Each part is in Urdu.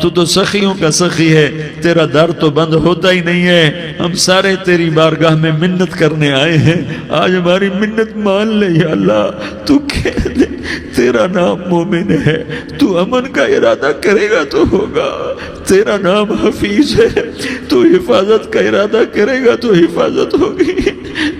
تو تو سخیوں کا سخی ہے، تیرا در تو بند ہوتا ہی نہیں ہے، ہم سارے تیری بارگاہ میں منت کرنے آئے ہیں، آج ہماری منت مان لے یا اللہ۔ تو کہہ دے تیرا نام مومن ہے، تو امن کا ارادہ کرے گا تو ہوگا، تیرا نام حفیظ ہے، تو حفاظت کا ارادہ کرے گا تو حفاظت ہوگی،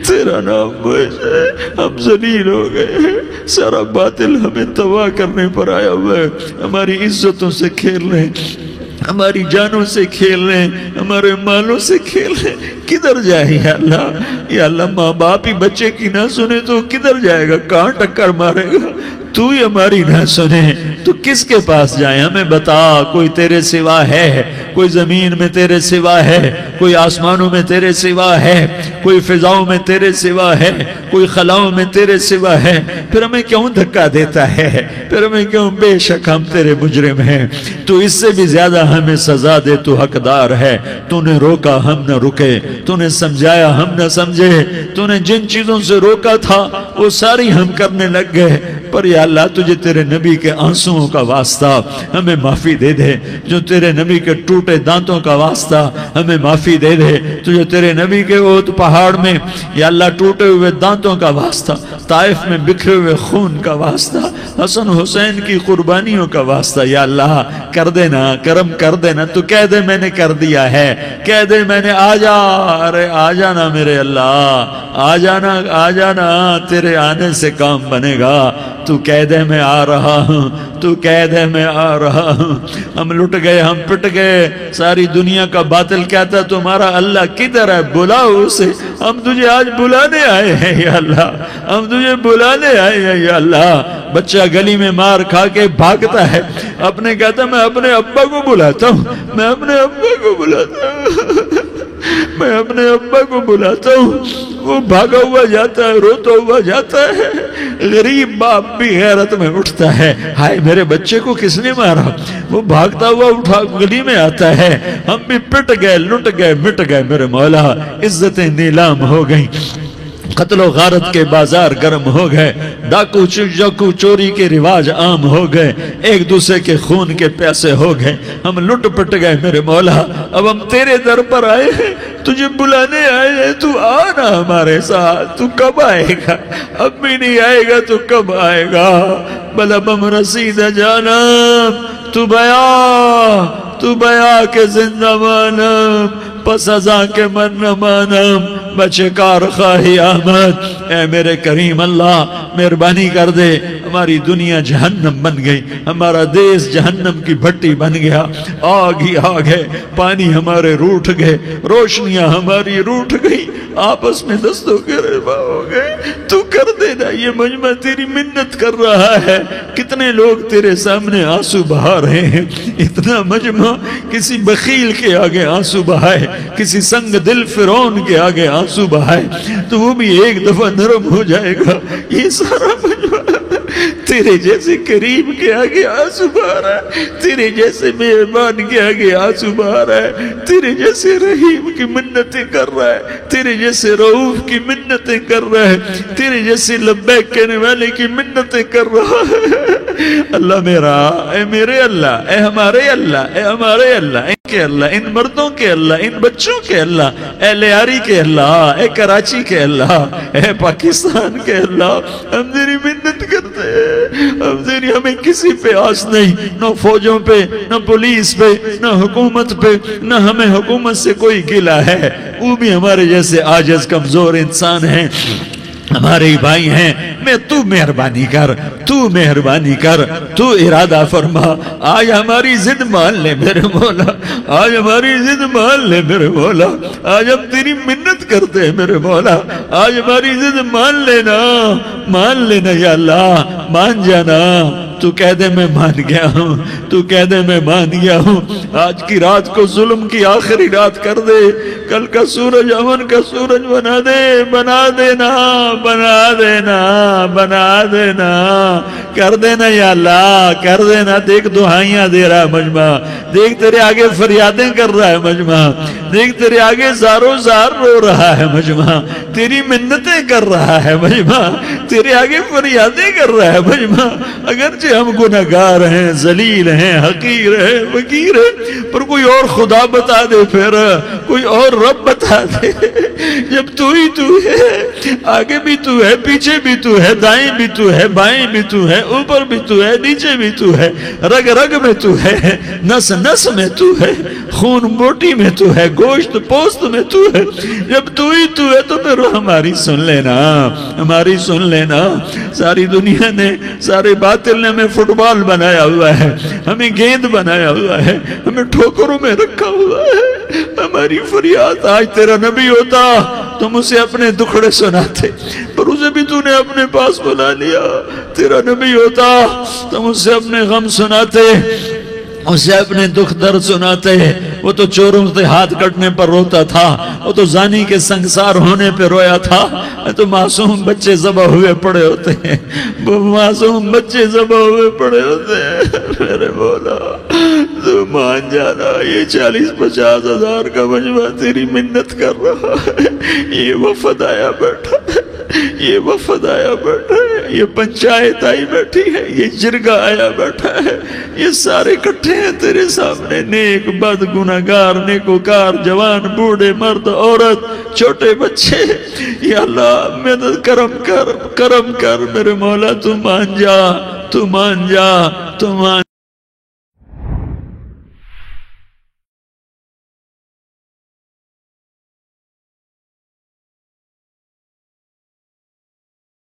تیرا نام معز ہے، ہم ذلیل ہو گئے ہیں، سارا باطل ہمیں تباہ کرنے پر آیا ہوا ہے، ہماری عزتوں سے کھیل رہے ہیں، ہماری جانوں سے کھیل رہے ہیں، ہمارے مالوں سے کھیل رہے ہیں، کدھر جائے یا اللہ؟ یا اللہ ماں باپ ہی بچے کی نہ سنے تو کدھر جائے گا، کہاں ٹکر مارے گا؟ تو ہی ہماری نہ سنے تو کس کے پاس جائیں؟ ہمیں بتا، کوئی تیرے سوا ہے؟ کوئی زمین میں تیرے سوا ہے؟ کوئی آسمانوں میں تیرے سوا ہے؟ کوئی فضاؤں میں تیرے سوا ہے؟ کوئی خلاؤں میں تیرے سوا ہے؟ پھر ہمیں کیوں دھکا دیتا ہے؟ پھر ہمیں کیوں؟ بے شک ہم تیرے مجرم ہیں، تو اس سے بھی زیادہ ہمیں سزا دے، تو حقدار ہے۔ تو نے روکا ہم نہ رکے، تو نے سمجھایا ہم نہ سمجھے، تو نے جن چیزوں سے روکا تھا وہ ساری ہم کرنے لگ گئے، پر یا اللہ تجھے تیرے نبی کے آنسوؤں کا واسطہ ہمیں معافی دے دے، جو تیرے نبی کے ٹوٹے دانتوں کا واسطہ ہمیں معافی دے دے، تجھے تیرے نبی کے احد پہاڑ میں یا اللہ ٹوٹے ہوئے دانتوں کا واسطہ، طائف میں بکھرے ہوئے خون کا واسطہ، حسن حسین کی قربانیوں کا واسطہ یا اللہ کر دینا، کرم کر دینا۔ تو کہہ دے میں نے کر دیا ہے، کہہ دے میں نے، آ جا، ارے آ جانا میرے اللہ، آ جانا، آ جانا، تیرے آنے سے کام بنے گا۔ تو کہہ دے میں آ رہا ہوں، تو کہہ دے میں آ رہا ہوں۔ ہم لٹ گئے، ہم پٹ گئے، ساری دنیا کا باطل کہتا تمہارا اللہ کدھر ہے؟ بلاؤ اسے، ہم تجھے آج بلانے آئے ہیں یا اللہ، ہم تجھے بلانے آئے ہیں یا اللہ۔ بچہ گلی میں مار کھا کے بھاگتا ہے، اپنے کہتا میں اپنے ابا کو بلاتا ہوں، میں اپنے ابا کو بلاتا ہوں، میں اپنے ابا کو بلاتا ہوں، وہ بھاگا ہوا جاتا ہے، روتا ہوا جاتا ہے۔ غریب باپ بھی غیرت میں اٹھتا ہے، ہائے میرے بچے کو کس نے مارا؟ وہ بھاگتا ہوا اٹھا گلی میں آتا ہے، ہم بھی پٹ گئے، لٹ گئے، مٹ گئے میرے مولا، عزتیں نیلام ہو گئیں، قتل و غارت کے بازار گرم ہو گئے، ڈاکو چوری کے رواج عام ہو گئے، ایک دوسرے کے خون کے پیاسے ہو گئے، ہم لٹ پٹ گئے میرے مولا۔ اب ہم تیرے در پر آئے ہیں، تجھے بلانے آئے ہیں، تو آنا ہمارے ساتھ۔ تو کب آئے گا؟ اب بھی نہیں آئے گا تو کب آئے گا؟ بلبم رسید جانم، تو بیا کے زندہ مانم، پس ازاں کے من نہ مانم، بچے کار خواہی آمد۔ اے میرے کریم اللہ مہربانی کر دے، ہماری دنیا جہنم بن گئی، ہمارا دیس جہنم کی بھٹی بن گیا، آگ ہی آگ ہے، پانی ہمارے روٹھ گئے، روشنیاں ہماری روٹھ گئی، آپس میں دستوں کے ربا ہو گئے۔ تو کر دینا، یہ مجمع تیری منت کر رہا ہے، کتنے لوگ تیرے سامنے آنسو بہا رہے ہیں، اتنا مجمع کسی بخیل کے آگے آنسو بہائے، کسی سنگ دل فرعون کے آگے آنسو بہائے تو وہ بھی ایک دفعہ نرم ہو جائے گا۔ یہ سارا مجمع تیرے جیسے کریم کے آگے آنسو بہا رہا ہے، تیرے جیسے مہربان کے آگے آنسو بہا رہا ہے، تیرے جیسے رحیم کی منتیں کر رہا ہے، تیرے جیسے رؤوف کی منتیں کر رہا ہے، تیرے جیسے لبیک کہنے والے کی منتیں کر رہا ہے۔ اللہ میرا، اے میرے اللہ، اے ہمارے اللہ، اے ہمارے اللہ، ان کے اللہ، ان مردوں کے اللہ، ان بچوں کے اللہ، اے لیاری کے اللہ، اے کراچی کے اللہ، اے پاکستان کے اللہ، ہم تیری منت کرتے ہیں، ہمیں کسی پہ آس نہیں، نہ فوجوں پہ، نہ پولیس پہ، نہ حکومت پہ، نہ ہمیں حکومت سے کوئی گلہ ہے، وہ بھی ہمارے جیسے عاجز کمزور انسان ہیں، ہمارے بھائی ہیں۔ میں تو مہربانی کر، تو مہربانی کر، تو ارادہ فرما، آج ہماری ضد مان لے میرے مولا، آج ہماری ضد مان لے میرے مولا، آج ہم تیری منت کرتے ہیں میرے مولا، آج ہماری ضد مان لینا یا اللہ، مان جانا۔ تو کہہ دے میں مان گیا ہوں، تو کہہ دے میں مان گیا ہوں، آج کی رات کو ظلم کی آخری رات کر دے، کل کا سورج امن کا سورج بنا دے، بنا دینا، بنا دینا، بنا دینا، کر دینا یا اللہ، کر دینا۔ دیکھ دعائیاں دے رہا ہے مجمع، دیکھ تیرے آگے فریادیں کر رہا ہے مجمع، دیکھ تیرے آگے زارو زار رو رہا ہے مجمع، تیری منتیں کر رہا ہے مجمع، تیرے آگے فریادیں کر رہا ہے مجمع۔ اگرچہ ہم گناہگار ہیں، ذلیل ہیں، حقیر ہیں، فقیر ہیں، پر کوئی اور خدا بتا دے، پھر کوئی اور رب بتا دے۔ جب تو ہی تو ہے، آگے بھی تو ہے، پیچھے بھی تو ہے، دائیں بھی تو ہے، بائیں بھی تو ہے، اوپر بھی تو ہے، نیچے بھی تو ہے، رگ رگ میں تو ہے، نس نس میں تو ہے، خون بوٹی میں تو ہے، گوشت پوست میں تو ہے۔ جب تو ہی تو ہے تو پھر ہماری سن لینا، ہماری سن لینا۔ ساری دنیا نے، سارے باطل نے ہمیں فٹ بال بنایا ہوا ہے، ہمیں گیند بنایا ہوا ہے، ہمیں ٹھوکروں میں رکھا ہوا ہے۔ ہماری فریاد، آج تیرا نبی ہوتا تم اسے اپنے دکھڑے سناتے، پر اسے بھی تو نے اپنے پاس بلا لیا۔ تیرا نبی ہوتا تم اسے اپنے غم سناتے، اسے اپنے دکھ درد سناتے۔ وہ تو چوروں سے ہاتھ کٹنے پر روتا تھا، وہ تو زانی کے سنگسار ہونے پہ رویا تھا، تو معصوم بچے ذبح ہوئے پڑے ہوتے ہیں، وہ معصوم بچے ذبح ہوئے پڑے ہوتے ہیں۔ میرے مولا تو مان جانا، یہ 40-50 ہزار کا مجمع تیری منت کر رہا ہے، یہ وفد آیا بیٹھا ہے، یہ وفد آیا بیٹھا ہے، یہ پنچایت آئی بیٹھی ہے، یہ جرگہ آیا بیٹھا ہے، یہ سارے اکٹھے ہیں تیرے سامنے، نیک بد گناہگار نیکوکار، جوان بوڑھے مرد عورت چھوٹے بچے۔ یا اللہ مدد کرم کر، کرم کر میرے مولا، تو مان جا، تو مان جا، تو مان